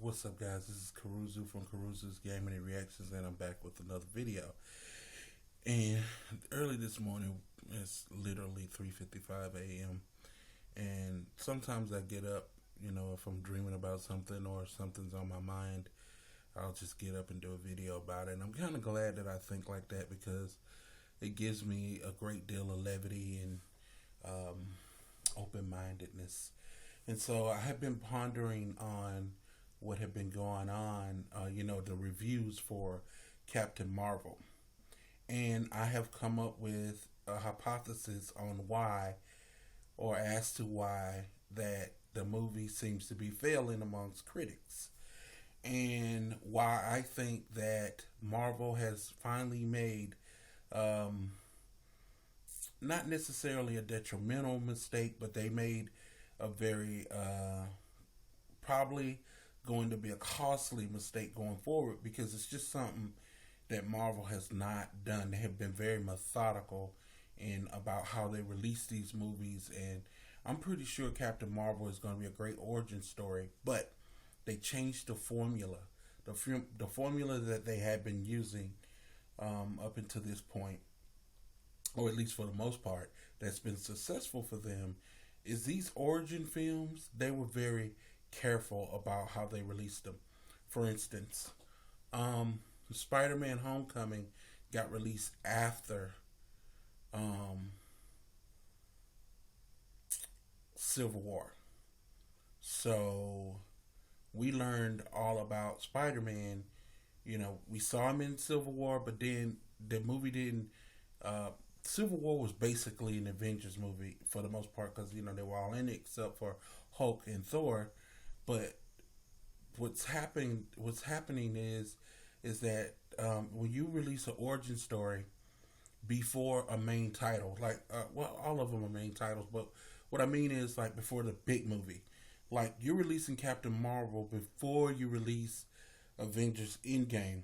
What's up, guys? This is Karuzu from Karuzu's Gaming and Reactions, and I'm back with another video. And early this morning, it's literally 3:55 a.m. And sometimes I get up, if I'm dreaming about something or something's on my mind, I'll just get up and do a video about it. And I'm kind of glad that I think like that because it gives me a great deal of levity and um, open-mindedness. And so I have been pondering on what have been going on, the reviews for Captain Marvel. And I have come up with a hypothesis on why, or as to why, that the movie seems to be failing amongst critics. And why I think that Marvel has finally made um, not necessarily a detrimental mistake, but they made a very probably going to be a costly mistake going forward because it's just something that Marvel has not done. They have been very methodical in about how they release these movies, and I'm pretty sure Captain Marvel is going to be a great origin story, but they changed the formula. The formula that they had been using up until this point, or at least for the most part, that's been successful for them, is these origin films. They were very careful about how they released them. For instance, Spider-Man: Homecoming got released after um, Civil War, so we learned all about Spider-Man. We saw him in Civil War, but then the movie didn't. Uh, Civil War was basically an Avengers movie for the most part because they were all in it except for Hulk and Thor. But what's happening is that when you release an origin story before a main title, like all of them are main titles, but what I mean is like before the big movie, like you're releasing Captain Marvel before you release Avengers Endgame.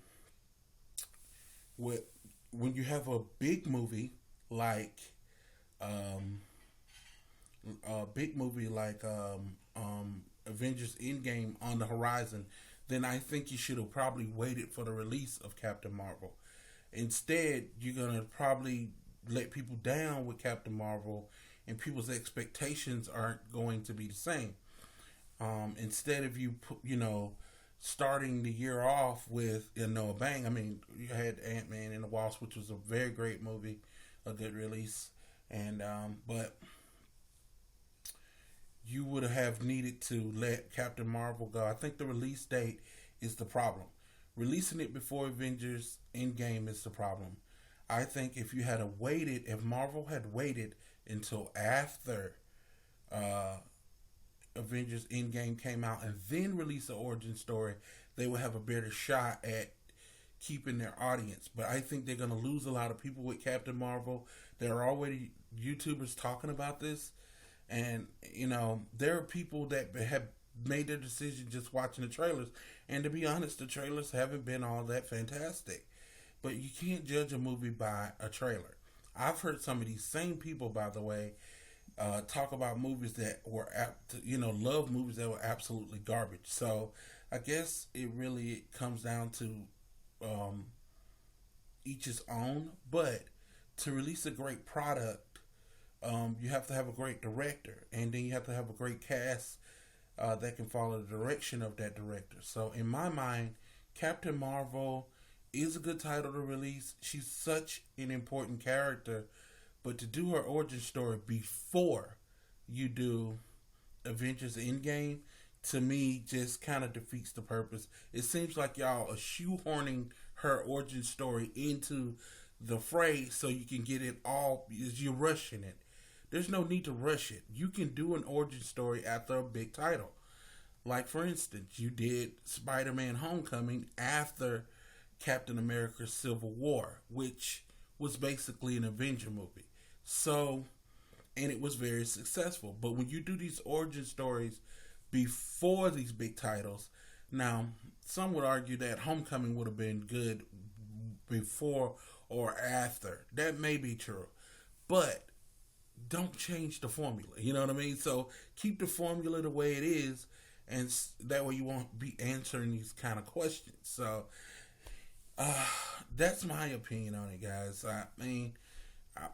What When you have a big movie like um, Avengers Endgame on the horizon, then I think you should have probably waited for the release of Captain Marvel. Instead, you're gonna probably let people down with Captain Marvel, and people's expectations aren't going to be the same. Instead of starting the year off with a bang. I mean, you had Ant-Man and the Wasp, which was a very great movie, a good release, and but you would have needed to let Captain Marvel go. I think the release date is the problem. Releasing it before Avengers Endgame is the problem. I think if Marvel had waited until after uh, Avengers Endgame came out and then released the origin story, they would have a better shot at keeping their audience. But I think they're going to lose a lot of people with Captain Marvel. There are already YouTubers talking about this. And, there are people that have made their decision just watching the trailers. And to be honest, the trailers haven't been all that fantastic. But you can't judge a movie by a trailer. I've heard some of these same people, by the way, talk about movies that were, love movies that were absolutely garbage. So I guess it really comes down to um, each his own. But to release a great product, you have to have a great director, and then you have to have a great cast that can follow the direction of that director. So in my mind, Captain Marvel is a good title to release. She's such an important character, but to do her origin story before you do Avengers Endgame, to me, just kind of defeats the purpose. It seems like y'all are shoehorning her origin story into the fray so you can get it all. You're rushing it. There's no need to rush it. You can do an origin story after a big title. Like, for instance, you did Spider-Man Homecoming after Captain America Civil War, which was basically an Avenger movie. So, and it was very successful. But when you do these origin stories before these big titles, now, some would argue that Homecoming would have been good before or after. That may be true. But don't change the formula. You know what I mean? So keep the formula the way it is and that way you won't be answering these kind of questions. So uh, that's my opinion on it, guys. I mean,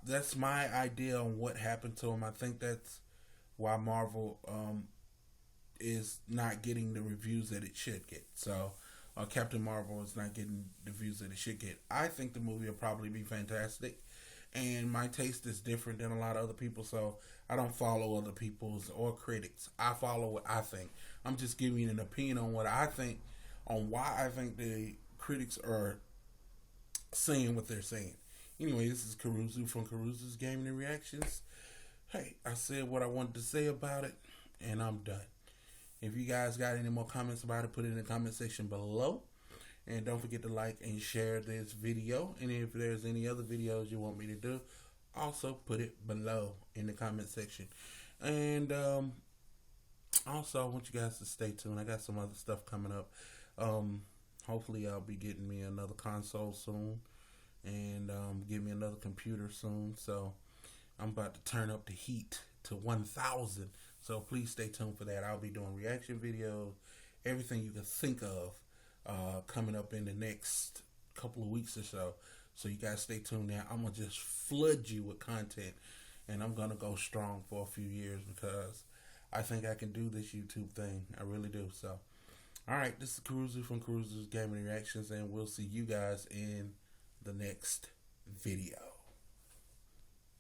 that's my idea on what happened to him. I think that's why Marvel is not getting the reviews that it should get. So, Captain Marvel is not getting the views that it should get. I think the movie will probably be fantastic, and my taste is different than a lot of other people. So I don't follow other people's or critics. I follow what I think. I'm just giving you an opinion on what I think, on why I think the critics are saying what they're saying. Anyway, this is Caruzu from Caruzu's Gaming and Reactions. Hey, I said what I wanted to say about it, and I'm done. If you guys got any more comments about it, put it in the comment section below. And don't forget to like and share this video. And if there's any other videos you want me to do, also put it below in the comment section. And also, I want you guys to stay tuned. I got some other stuff coming up. Hopefully, I'll be getting me another console soon. And get me another computer soon. So I'm about to turn up the heat to 1,000. So please stay tuned for that. I'll be doing reaction videos, everything you can think of, coming up in the next couple of weeks or so. So you guys stay tuned now. I'm going to just flood you with content, and I'm going to go strong for a few years because I think I can do this YouTube thing. I really do. So, all right, this is Caruzu from Caruzu's Gaming Reactions, and we'll see you guys in the next video.